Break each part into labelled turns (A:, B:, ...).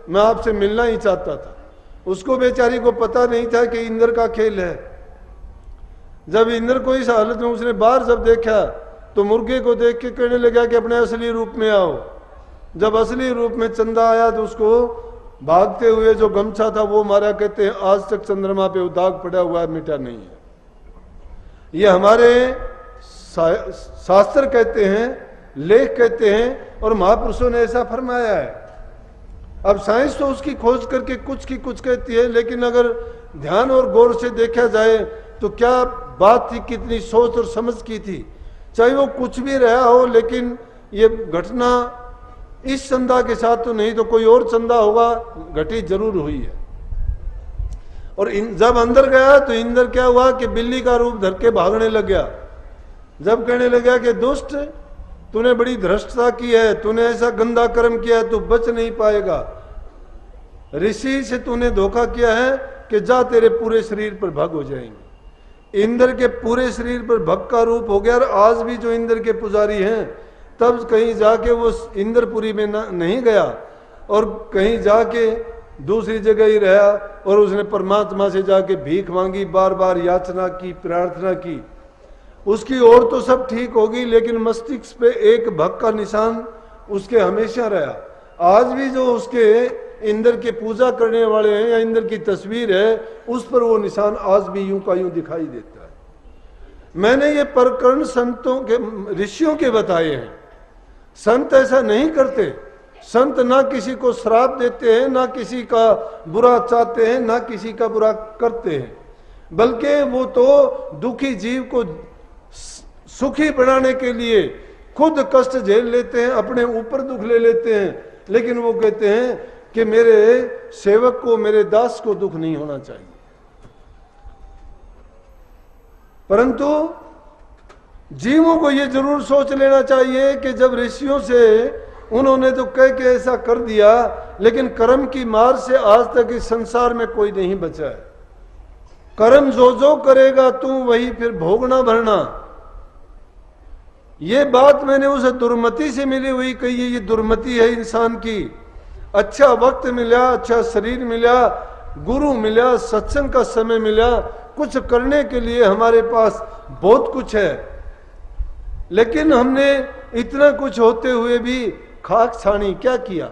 A: मैं आपसे मिलना ही चाहता था। उसको बेचारी को पता नहीं था कि इंद्र का खेल है। जब इंद्र को इस हालत में उसने बाहर जब देखा तो मुर्गे को देख के कहने लगा कि अपने असली रूप में आओ। जब असली रूप में चंदा आया तो उसको भागते हुए जो गमछा था वो मारा। कहते हैं आज तक चंद्रमा पे दाग पड़ा हुआ है, मिटा नहीं है। ये हमारे शास्त्र कहते हैं, लेख कहते हैं, और महापुरुषों ने ऐसा फरमाया है। अब साइंस तो उसकी खोज करके कुछ की कुछ कहती है, लेकिन अगर ध्यान और गौर से देखा जाए तो क्या बात थी, कितनी सोच और समझ की थी। चाहे वो कुछ भी रहा हो, लेकिन ये घटना इस चंदा के साथ तो नहीं तो कोई और चंदा होगा, घटी जरूर हुई है। और जब अंदर गया तो इंद्र क्या हुआ कि बिल्ली का रूप धर के भागने लग गया। जब कहने लगा कि दुष्ट, तूने बड़ी धृष्टता की है, तूने ऐसा गंदा कर्म किया है, तू बच नहीं पाएगा। ऋषि से तूने धोखा किया है कि जा तेरे पूरे शरीर पर भग हो जाएंगे। इंद्र के पूरे शरीर पर भग का रूप हो गया। और आज भी जो इंद्र के पुजारी हैं, तब कहीं जाके वो इंद्रपुरी में नहीं गया और कहीं जाके दूसरी जगह ही रहा, और उसने परमात्मा से जाके भीख मांगी, बार बार याचना की, प्रार्थना की। उसकी और तो सब ठीक होगी, लेकिन मस्तिष्क पे एक भग का निशान उसके हमेशा रहा। आज भी जो उसके इंद्र के पूजा करने वाले हैं या इंद्र की तस्वीर है, उस पर वो निशान आज भी यूं का यूं दिखाई देता है। मैंने ये प्रकरण संतों के, ऋषियों के बताए हैं। संत ऐसा नहीं करते। संत ना किसी को श्राप देते हैं, ना किसी का बुरा चाहते हैं, ना किसी का बुरा करते हैं, बल्कि वो तो दुखी जीव को सुखी बनाने के लिए खुद कष्ट झेल लेते हैं, अपने ऊपर दुख ले लेते हैं। लेकिन वो कहते हैं कि मेरे सेवक को, मेरे दास को दुख नहीं होना चाहिए। परंतु जीवों को ये जरूर सोच लेना चाहिए कि जब ऋषियों से उन्होंने तो कह के ऐसा कर दिया, लेकिन कर्म की मार से आज तक इस संसार में कोई नहीं बचा है। कर्म जो जो करेगा तू वही फिर भोगना भरना। ये बात मैंने उस दुर्मति से मिली हुई कही है। ये दुर्मति है इंसान की। अच्छा वक्त मिला, अच्छा शरीर मिला, गुरु मिला, सत्संग का समय मिला, कुछ करने के लिए हमारे पास बहुत कुछ है, लेकिन हमने इतना कुछ होते हुए भी खाक छानी क्या किया।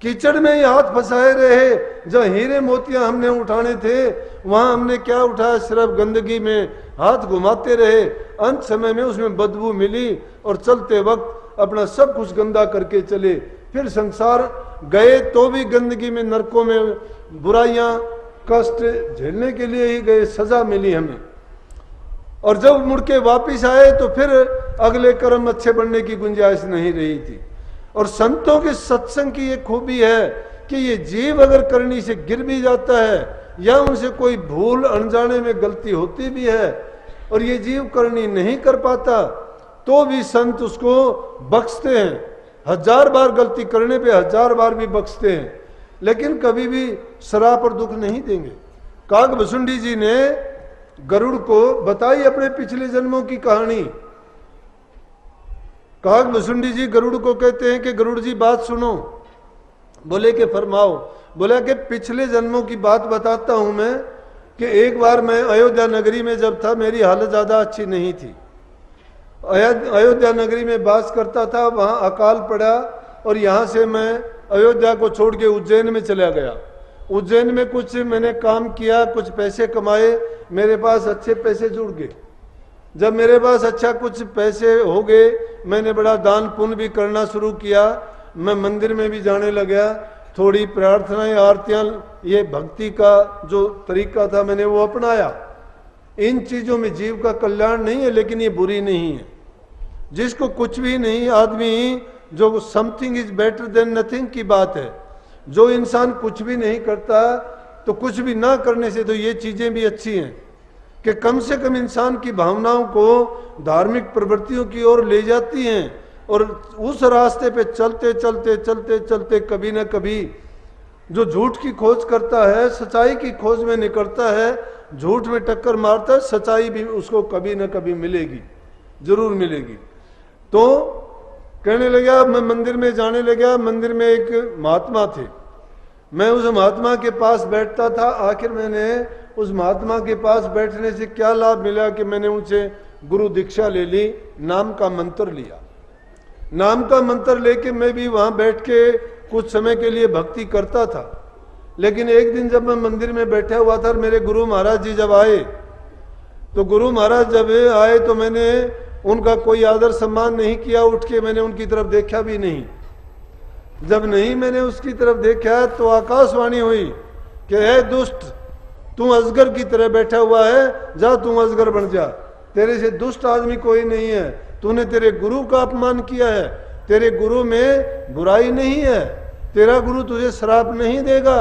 A: कीचड़ में ही हाथ फंसाए रहे। जहाँ हीरे मोतियां हमने उठाने थे, वहां हमने क्या उठाया, सिर्फ गंदगी में हाथ घुमाते रहे। अंत समय में उसमें बदबू मिली और चलते वक्त अपना सब कुछ गंदा करके चले। फिर संसार गए तो भी गंदगी में, नरकों में, बुराइयां, कष्ट झेलने के लिए ही गए, सजा मिली हमें। और जब मुड़ के वापिस आए तो फिर अगले कर्म अच्छे बनने की गुंजाइश नहीं रही थी। और संतों के सत्संग की एक खूबी है कि ये जीव अगर करनी से गिर भी जाता है या उनसे कोई भूल अनजाने में गलती होती भी है और ये जीव करनी नहीं कर पाता, तो भी संत उसको बख्शते हैं। 1000 बार गलती करने पे 1000 बार भी बख्शते हैं, लेकिन कभी भी श्राप और दुख नहीं देंगे। काकभुसुंडी जी ने गरुड़ को बताई अपने पिछले जन्मों की कहानी। काकभुसुंडी जी गरुड़ को कहते हैं कि गरुड़ जी बात सुनो। बोले कि फरमाओ। बोला कि पिछले जन्मों की बात बताता हूं मैं कि एक बार मैं अयोध्या नगरी में जब था, मेरी हालत ज्यादा अच्छी नहीं थी। अयोध्या नगरी में वास करता था, वहां अकाल पड़ा और यहां से मैं अयोध्या को छोड़ के उज्जैन में चला गया। उज्जैन में कुछ मैंने काम किया, कुछ पैसे कमाए, मेरे पास अच्छे पैसे जुड़ गए। जब मेरे पास अच्छा कुछ पैसे हो गए, मैंने बड़ा दान पुण्य भी करना शुरू किया। मैं मंदिर में भी जाने लगा, थोड़ी प्रार्थनाएं, आरतियां, ये भक्ति का जो तरीका था मैंने वो अपनाया। इन चीजों में जीव का कल्याण नहीं है, लेकिन ये बुरी नहीं है। जिसको कुछ भी नहीं, आदमी जो something is better than nothing की बात है। जो इंसान कुछ भी नहीं करता, तो कुछ भी ना करने से तो ये चीजें भी अच्छी हैं कि कम से कम इंसान की भावनाओं को धार्मिक प्रवृत्तियों की ओर ले जाती हैं। और उस रास्ते पे चलते चलते चलते चलते कभी ना कभी जो झूठ की खोज करता है, सच्चाई की खोज में निकलता है, झूठ में टक्कर मारता है, सच्चाई भी उसको कभी ना कभी मिलेगी, जरूर मिलेगी। तो कहने लगा, मैं मंदिर में जाने लगा। मंदिर में एक महात्मा थे, मैं उस महात्मा के पास बैठता था। आखिर मैंने उस महात्मा के पास बैठने से क्या लाभ मिला कि मैंने उनसे गुरु दीक्षा ले ली, नाम का मंत्र लिया। नाम का मंत्र लेके मैं भी वहां बैठ के कुछ समय के लिए भक्ति करता था। लेकिन एक दिन जब मैं मंदिर में बैठा हुआ था, मेरे गुरु महाराज जी जब आए, तो गुरु महाराज जब आए तो मैंने उनका कोई आदर सम्मान नहीं किया, उठ के मैंने उनकी तरफ देखा भी नहीं। जब नहीं मैंने उसकी तरफ देखा तो आकाशवाणी हुई कि हे दुष्ट, तू अजगर की तरह बैठा हुआ है, जा तू अजगर बन जा, तेरे से दुष्ट आदमी कोई नहीं है। तूने तेरे गुरु का अपमान किया है, तेरे गुरु में बुराई नहीं है, तेरा गुरु तुझे श्राप नहीं देगा।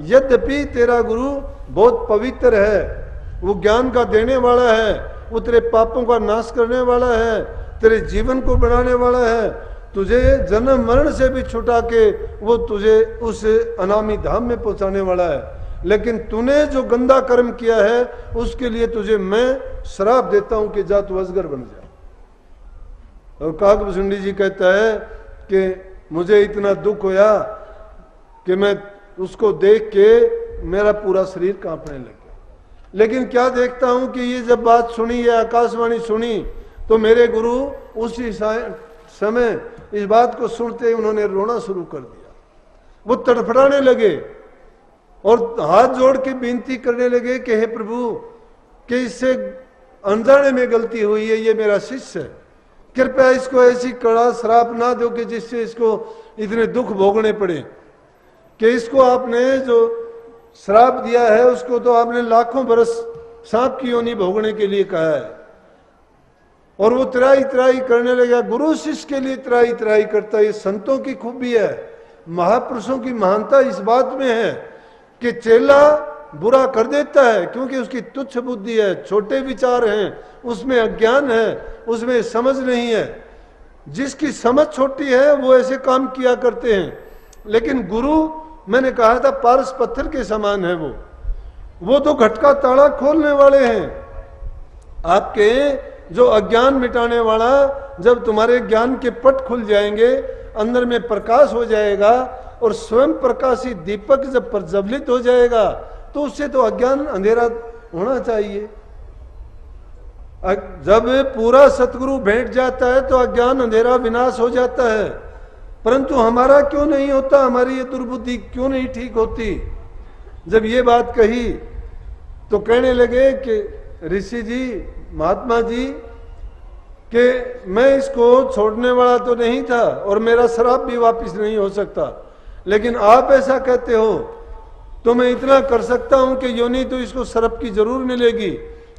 A: यद्यपि तेरा गुरु बहुत पवित्र है, वो ज्ञान का देने वाला है, वो तेरे पापों का नाश करने वाला है, तेरे जीवन को बनाने वाला है, तुझे जन्म मरण से भी छुटा के वो तुझे उस अनामी धाम में पहुंचाने वाला है। लेकिन तूने जो गंदा कर्म किया है उसके लिए तुझे मैं श्राप देता हूं कि जा तू अजगर बन जा। और काकभूषुंडी जी कहता है कि मुझे इतना दुख होया कि मैं उसको देख के मेरा पूरा शरीर कांपने लग गया। लेकिन क्या देखता हूं कि ये जब बात सुनी, ये आकाशवाणी सुनी, तो मेरे गुरु उसी समय इस बात को सुनते ही उन्होंने रोना शुरू कर दिया। वो तड़फड़ाने लगे और हाथ जोड़ के विनती करने लगे कि हे प्रभु, कि इससे अनजाने में गलती हुई है, ये मेरा शिष्य है, कृपया इसको ऐसी कड़ा श्राप ना दो कि जिससे इसको इतने दुख भोगने पड़े। कि इसको आपने जो श्राप दिया है उसको तो आपने लाखों बरस सांप की योनि भोगने के लिए कहा है। और वो त्राई त्राई करने लगा। गुरु शिष्य के लिए त्राई त्राई करता है, ये संतों की खूबी है। महापुरुषों की महानता इस बात में है कि चेला बुरा कर देता है क्योंकि उसकी तुच्छ बुद्धि है, छोटे विचार हैं, उसमें अज्ञान है, उसमें समझ नहीं है। जिसकी समझ छोटी है वो ऐसे काम किया करते हैं। लेकिन गुरु, मैंने कहा था, पारस पत्थर के समान है। वो तो घट का ताला खोलने वाले हैं। आपके जो अज्ञान मिटाने वाला, जब तुम्हारे ज्ञान के पट खुल जाएंगे, अंदर में प्रकाश हो जाएगा और स्वयं प्रकाशित दीपक जब प्रज्वलित हो जाएगा तो उससे तो अज्ञान अंधेरा होना चाहिए। जब पूरा सतगुरु बैठ जाता है तो अज्ञान अंधेरा विनाश हो जाता है। परंतु हमारा क्यों नहीं होता, हमारी ये दुर्बुद्धि क्यों नहीं ठीक होती। जब ये बात कही तो कहने लगे कि ऋषि जी, महात्मा जी, कि मैं इसको छोड़ने वाला तो नहीं था और मेरा श्राप भी वापस नहीं हो सकता, लेकिन आप ऐसा कहते हो तो मैं इतना कर सकता हूं कि योनि तो इसको श्राप की जरूर मिलेगी,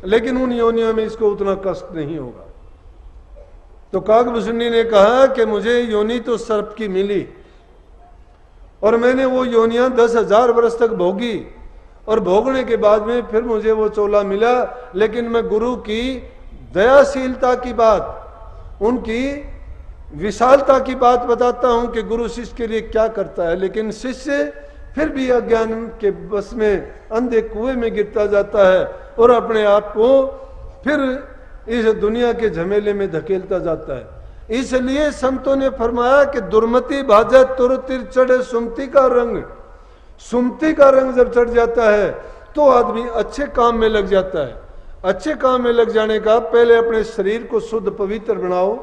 A: लेकिन उन योनियों में इसको उतना कष्ट नहीं होगा। तो काकभूषुंडी ने कहा कि मुझे योनि तो श्राप की मिली और मैंने वो योनियां 10,000 वर्ष तक भोगी और भोगने के बाद में फिर मुझे वो चोला मिला। लेकिन मैं गुरु की दयाशीलता की बात, उनकी विशालता की बात बताता हूं कि गुरु शिष्य के लिए क्या करता है। लेकिन शिष्य फिर भी अज्ञान के बस में अंधे कुएं में गिरता जाता है और अपने आप को फिर इस दुनिया के झमेले में धकेलता जाता है। इसलिए संतों ने फरमाया कि दुर्मति भाजे तुर तिर चढ़े सुमति का रंग। सुमति का रंग जब चढ़ जाता है तो आदमी अच्छे काम में लग जाता है। अच्छे काम में लग जाने का पहले अपने शरीर को शुद्ध पवित्र बनाओ,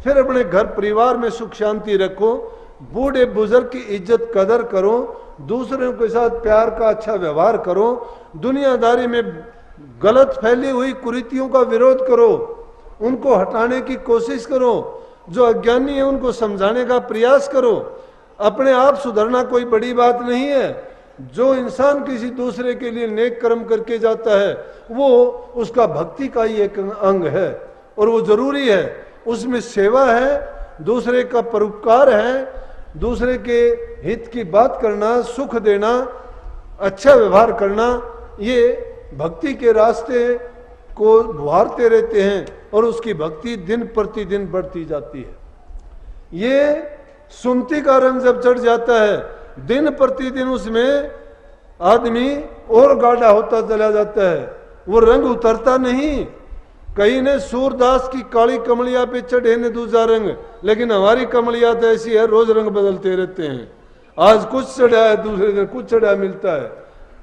A: फिर अपने घर परिवार में सुख शांति रखो, बूढ़े बुजुर्ग की इज्जत कदर करो, दूसरों के साथ प्यार का अच्छा व्यवहार करो, दुनियादारी में गलत फैली हुई कुरीतियों का विरोध करो, उनको हटाने की कोशिश करो, जो अज्ञानी है उनको समझाने का प्रयास करो। अपने आप सुधरना कोई बड़ी बात नहीं है। जो इंसान किसी दूसरे के लिए नेक कर्म करके जाता है वो उसका भक्ति का ही एक अंग है और वो जरूरी है। उसमें सेवा है, दूसरे का परोपकार है, दूसरे के हित की बात करना, सुख देना, अच्छा व्यवहार करना, ये भक्ति के रास्ते को बुहारते रहते हैं और उसकी भक्ति दिन प्रतिदिन बढ़ती जाती है। ये सुमति का रंग जब चढ़ जाता है, दिन प्रतिदिन उसमें आदमी और गाढ़ा होता चला जाता है, वो रंग उतरता नहीं। कहीं ने सूरदास की काली कमलिया पे चढ़े ने दूसरा रंग, लेकिन हमारी कमलिया तो ऐसी है, रोज रंग बदलते रहते हैं। आज कुछ चढ़ा है, दूसरे दिन कुछ चढ़ा मिलता है।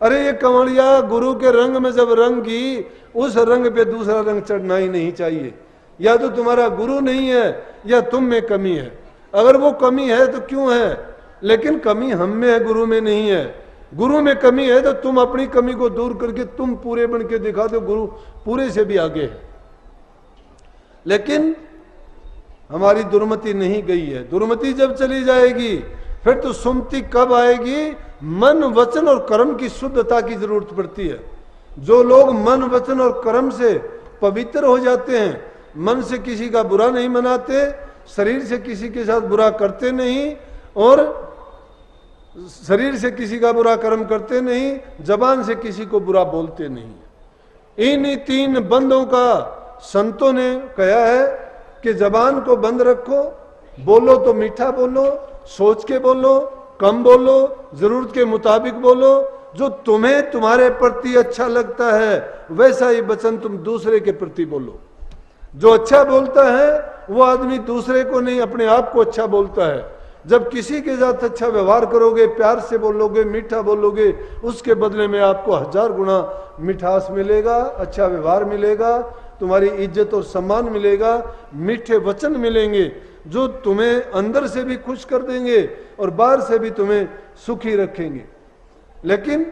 A: अरे ये कंवरिया गुरु के रंग में जब रंग की, उस रंग पे दूसरा रंग चढ़ना ही नहीं चाहिए। या तो तुम्हारा गुरु नहीं है या तुम में कमी है। अगर वो कमी है तो क्यों है, लेकिन कमी हम में है, गुरु में नहीं है। गुरु में कमी है तो तुम अपनी कमी को दूर करके तुम पूरे बन के दिखा दो, गुरु पूरे से भी आगे है। लेकिन हमारी दुर्मति नहीं गई है। दुर्मति जब चली जाएगी फिर तो सुमति कब आएगी? मन वचन और कर्म की शुद्धता की जरूरत पड़ती है। जो लोग मन वचन और कर्म से पवित्र हो जाते हैं, मन से किसी का बुरा नहीं मनाते, शरीर से किसी के साथ बुरा करते नहीं, और शरीर से किसी का बुरा कर्म करते नहीं, जबान से किसी को बुरा बोलते नहीं। इन तीन बंदों का संतों ने कहा है कि जबान को बंद रखो, बोलो तो मीठा बोलो, सोच के बोलो, कम बोलो, जरूरत के मुताबिक बोलो। जो तुम्हें तुम्हारे प्रति अच्छा लगता है वैसा ही वचन तुम दूसरे के प्रति बोलो। जो अच्छा बोलता है वो आदमी दूसरे को नहीं, अपने आप को अच्छा बोलता है। जब किसी के साथ अच्छा व्यवहार करोगे, प्यार से बोलोगे, मीठा बोलोगे, उसके बदले में आपको 1000 गुना मिठास मिलेगा, अच्छा व्यवहार मिलेगा, तुम्हारी इज्जत और सम्मान मिलेगा, मीठे वचन मिलेंगे जो तुम्हें अंदर से भी खुश कर देंगे और बाहर से भी तुम्हें सुखी रखेंगे। लेकिन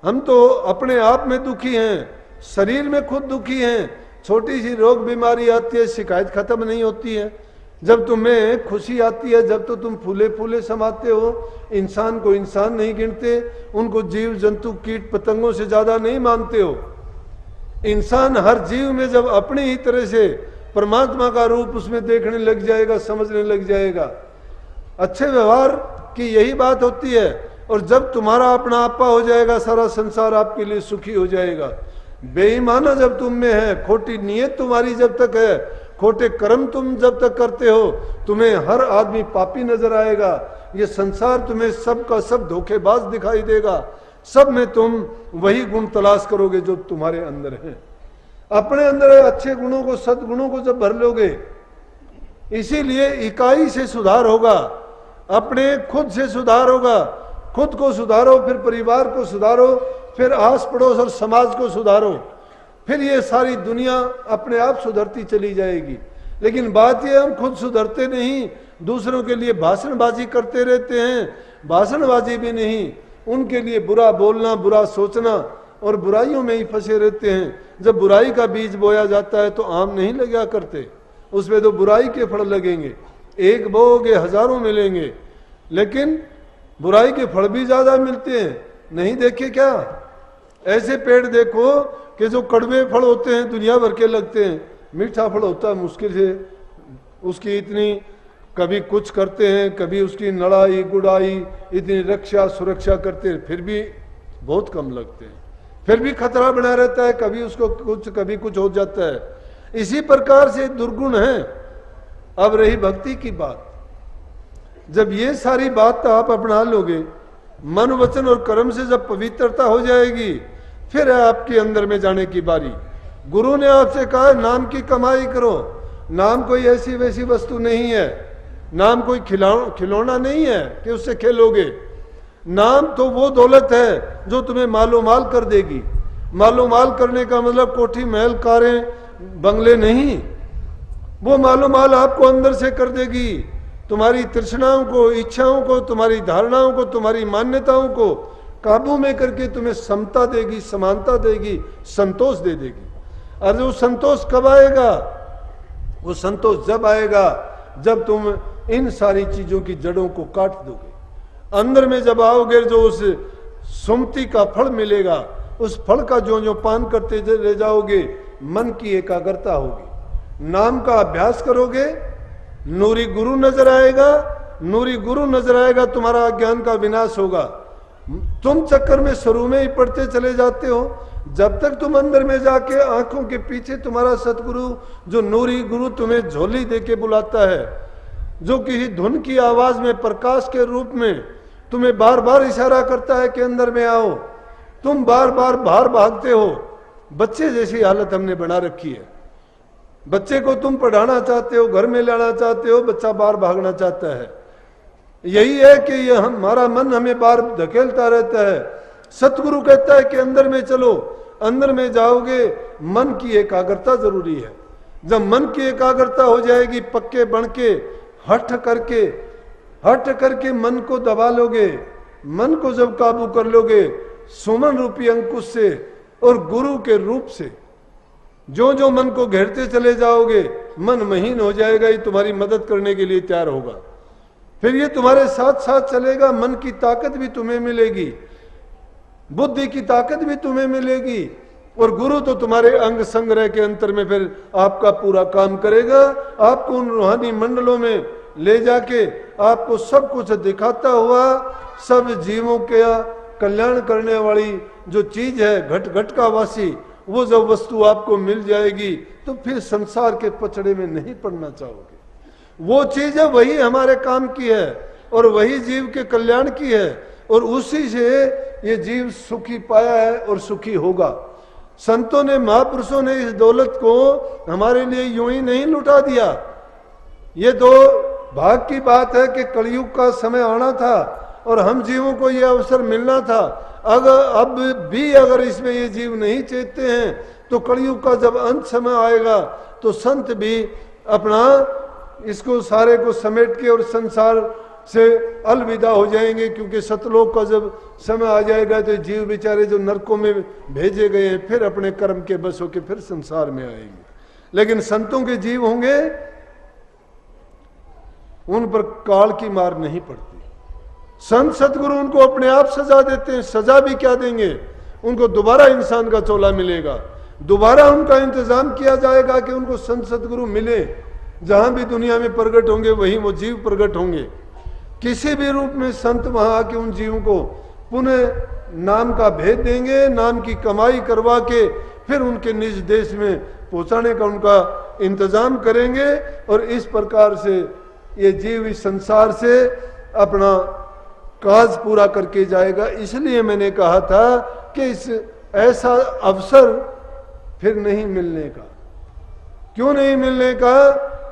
A: हम तो अपने आप में दुखी हैं, शरीर में खुद दुखी हैं। छोटी सी रोग बीमारी आती है, शिकायत खत्म नहीं होती है। जब तुम्हें खुशी आती है, जब तो तुम फूले फूले समाते हो, इंसान को इंसान नहीं गिनते, उनको जीव जंतु कीट पतंगों से ज्यादा नहीं मानते हो। इंसान हर जीव में जब अपनी ही तरह से परमात्मा का रूप उसमें देखने लग जाएगा, समझने लग जाएगा। अच्छे व्यवहार की यही बात होती है। और जब तुम्हारा अपना आपा हो जाएगा, सारा संसार आपके लिए सुखी हो जाएगा। बेईमाना जब तुम में है, खोटी नीयत तुम्हारी जब तक है, खोटे कर्म तुम जब तक करते हो, तुम्हें हर आदमी पापी नजर आएगा। ये संसार तुम्हें सब का सब धोखेबाज दिखाई देगा। सब में तुम वही गुण तलाश करोगे जो तुम्हारे अंदर है। अपने अंदर अच्छे गुणों को, सद्गुणों को जब भर लोगे, इसीलिए इकाई से सुधार होगा, अपने खुद से सुधार होगा। खुद को सुधारो, फिर परिवार को सुधारो, फिर आस पड़ोस और समाज को सुधारो, फिर ये सारी दुनिया अपने आप सुधरती चली जाएगी। लेकिन बात यह, हम खुद सुधरते नहीं, दूसरों के लिए भाषणबाजी करते रहते हैं। भाषणबाजी भी नहीं, उनके लिए बुरा बोलना, बुरा सोचना और बुराइयों में ही फंसे रहते हैं। जब बुराई का बीज बोया जाता है तो आम नहीं लगा करते, उसमें तो बुराई के फल लगेंगे। एक बोओगे 1000 मिलेंगे, लेकिन बुराई के फल भी ज्यादा मिलते हैं। नहीं देखे क्या? ऐसे पेड़ देखो कि जो कड़वे फल होते हैं दुनिया भर के लगते हैं, मीठा फल होता है मुश्किल से, उसकी इतनी कभी कुछ करते हैं, कभी उसकी लड़ाई गुड़ाई, इतनी रक्षा सुरक्षा करते हैं, फिर भी बहुत कम लगते हैं, फिर भी खतरा बना रहता है, कभी उसको कुछ कभी कुछ हो जाता है। इसी प्रकार से दुर्गुण है। अब रही भक्ति की बात, जब ये सारी बात आप अपना लोगे, मन वचन और कर्म से जब पवित्रता हो जाएगी, फिर है आपके अंदर में जाने की बारी। गुरु ने आपसे कहा नाम की कमाई करो। नाम कोई ऐसी वैसी वस्तु नहीं है, नाम कोई खिलौना नहीं है कि उससे खेलोगे। नाम तो वो दौलत है जो तुम्हें मालो माल कर देगी। मालो माल करने का मतलब कोठी महल कारें बंगले नहीं, वो मालो माल आपको अंदर से कर देगी। तुम्हारी तृष्णाओं को, इच्छाओं को, तुम्हारी धारणाओं को, तुम्हारी मान्यताओं को काबू में करके तुम्हें समता देगी, समानता देगी, संतोष दे देगी। और वो संतोष कब आएगा? वो संतोष जब आएगा जब तुम इन सारी चीजों की जड़ों को काट दोगे। अंदर में जब आओगे, जो उस सुमति का फल मिलेगा, उस फल का जो जो पान करते ले जाओगे, मन की एकाग्रता होगी। नाम का अभ्यास करोगे, नूरी गुरु नजर आएगा। नूरी गुरु नजर आएगा, तुम्हारा अज्ञान का विनाश होगा। तुम चक्कर में शुरू में ही पढ़ते चले जाते हो। जब तक तुम अंदर में जाके आंखों के पीछे तुम्हारा सतगुरु, जो नूरी गुरु तुम्हें झोली देके बुलाता है, जो किसी धुन की आवाज में प्रकाश के रूप में तुम्हें बार बार इशारा करता है कि अंदर में आओ, तुम बार बार बाहर भागते हो। बच्चे जैसी हालत हमने बना रखी है। बच्चे को तुम पढ़ाना चाहते हो, घर में लाना चाहते हो, बच्चा बाहर भागना चाहता है। यही है कि ये हमारा मन हमें बार धकेलता रहता है। सतगुरु कहता है कि अंदर में चलो, अंदर में जाओगे, मन की एकाग्रता जरूरी है। जब मन की एकाग्रता हो जाएगी, पक्के बन के हठ करके मन को दबा लोगे, मन को जब काबू कर लोगे सुमन रूपी अंकुश से और गुरु के रूप से, जो जो मन को घेरते चले जाओगे, मन महीन हो जाएगा, ये तुम्हारी मदद करने के लिए तैयार होगा। फिर ये तुम्हारे साथ साथ चलेगा, मन की ताकत भी तुम्हें मिलेगी, बुद्धि की ताकत भी तुम्हें मिलेगी, और गुरु तो तुम्हारे अंग संग्रह के अंतर में फिर आपका पूरा काम करेगा। आपको उन रूहानी मंडलों में ले जाके आपको सब कुछ दिखाता हुआ, सब जीवों के कल्याण करने वाली जो चीज है, घट घट का वासी, वो जब वस्तु आपको मिल जाएगी तो फिर संसार के पचड़े में नहीं पड़ना चाहोगे। वो चीज है, वही हमारे काम की है और वही जीव के कल्याण की है, और उसी से ये जीव सुखी पाया है और सुखी होगा। संतों ने, महापुरुषों ने इस दौलत को हमारे लिए यूं ही नहीं लुटा दिया। ये तो भाग की बात है कि कलयुग का समय आना था और हम जीवों को ये अवसर मिलना था। अगर अब भी अगर इसमें ये जीव नहीं चेतते हैं तो कलयुग का जब अंत समय आएगा तो संत भी अपना इसको सारे को समेट के और संसार से अलविदा हो जाएंगे, क्योंकि सतलोक का जब समय आ जाएगा तो जीव बेचारे जो नरकों में भेजे गए हैं फिर अपने कर्म के बस होके फिर संसार में आएंगे। लेकिन संतों के जीव होंगे, उन पर काल की मार नहीं पड़ती। संत सतगुरु उनको अपने आप सजा देते हैं। सजा भी क्या देंगे, उनको दोबारा इंसान का चोला मिलेगा, दोबारा उनका इंतजाम किया जाएगा कि उनको संत सतगुरु मिले। जहां भी दुनिया में प्रकट होंगे वहीं वो जीव प्रकट होंगे। किसी भी रूप में संत वहां आके उन जीवों को पुनः नाम का भेद देंगे, नाम की कमाई करवा के फिर उनके निज देश में पहुंचाने का उनका इंतजाम करेंगे। और इस प्रकार से ये जीव इस संसार से अपना काज पूरा करके जाएगा। इसलिए मैंने कहा था कि इस ऐसा अवसर फिर नहीं मिलने का। क्यों नहीं मिलने का?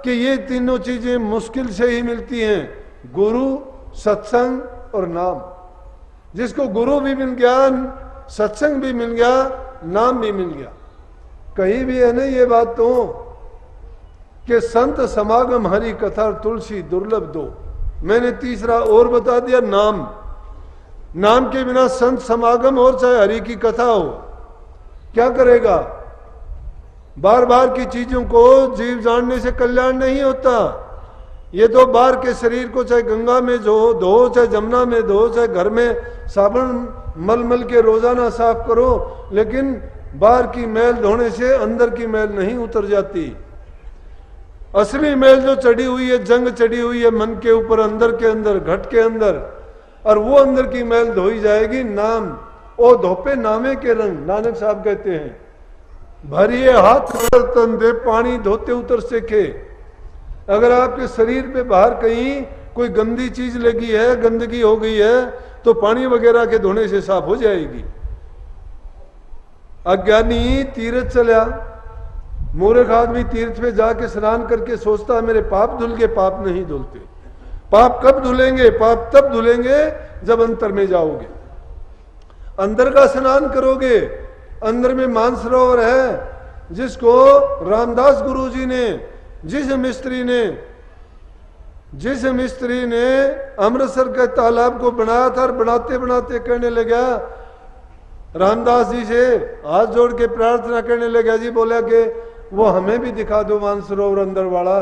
A: कि ये तीनों चीजें मुश्किल से ही मिलती हैं, गुरु, सत्संग और नाम। जिसको गुरु भी मिल गया, सत्संग भी मिल गया, नाम भी मिल गया। कहीं भी है ना ये बात तो कि संत समागम हरि कथा तुलसी दुर्लभ दो। मैंने तीसरा और बता दिया, नाम। नाम के बिना संत समागम और चाहे हरि की कथा हो, क्या करेगा? बार बार की चीजों को जीव जानने से कल्याण नहीं होता। ये तो बाहर के शरीर को चाहे गंगा में धो, चाहे जमुना में धो, चाहे घर में साबुन मल के रोजाना साफ करो, लेकिन बाहर की मैल धोने से अंदर की मैल नहीं उतर जाती। असली मैल जो चढ़ी हुई है, जंग चढ़ी हुई है मन के ऊपर, अंदर के अंदर, घट के अंदर, और वो अंदर की मैल धोई जाएगी नाम। ओ धोपे नामे के रंग, नानक साहब कहते हैं, भरिए हाथ तन दे पानी धोते उतर सेके। अगर आपके शरीर पे बाहर कहीं कोई गंदी चीज लगी है, गंदगी हो गई है, तो पानी वगैरह के धोने से साफ हो जाएगी। अज्ञानी तीर्थ चला, मूर्ख आदमी तीर्थ पे जाके स्नान करके सोचता है मेरे पाप धुल गए, पाप नहीं धुलते। पाप कब धुलेंगे? पाप तब धुलेंगे जब अंतर में जाओगे, अंदर का स्नान करोगे। अंदर में मानसरोवर है, जिसको रामदास गुरुजी ने, जिस मिस्त्री ने अमृतसर के तालाब को बनाया था, और बनाते बनाते कहने लगा रामदास जी से हाथ जोड़ के प्रार्थना करने लगा, जी बोला कि वो हमें भी दिखा दो मानसरोवर अंदर वाला।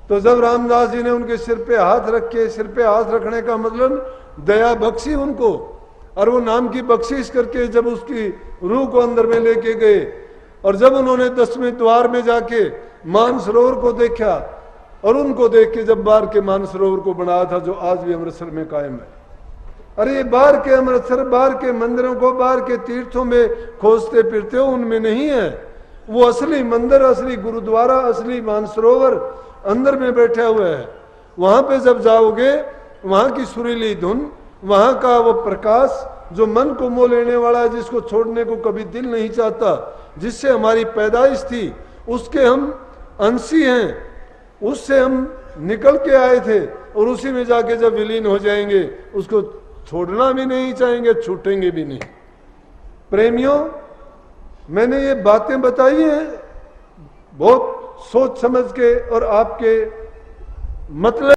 A: तो जब रामदास जी ने उनके सिर पे हाथ रखे, सिर पे हाथ रखने का मतलब दया बख्शी उनको, और वो नाम की बख्शिश करके जब उसकी रूह को अंदर में लेके गए, और जब उन्होंने 10वें द्वार में जाके मानसरोवर को देखा, और उनको देख के जब बाहर के मानसरोवर को बनाया था जो आज भी अमृतसर में कायम है। अरे बाहर के अमृतसर, बाहर के मंदिरों को, बाहर के तीर्थों में खोजते फिरते हो, उनमें नहीं है। वो असली मंदिर, असली गुरुद्वारा, असली मानसरोवर अंदर में बैठा हुआ है। वहां पे जब जाओगे, वहां की सुरीली धुन, वहां का वो प्रकाश जो मन को मोह लेने वाला है, जिसको छोड़ने को कभी दिल नहीं चाहता, जिससे हमारी पैदाइश थी, उसके हम अंशी हैं, उससे हम निकल के आए थे और उसी में जाके जब विलीन हो जाएंगे उसको छोड़ना भी नहीं चाहेंगे, छूटेंगे भी नहीं। प्रेमियों, मैंने ये बातें बताई हैं बहुत सोच समझ के और आपके मतलब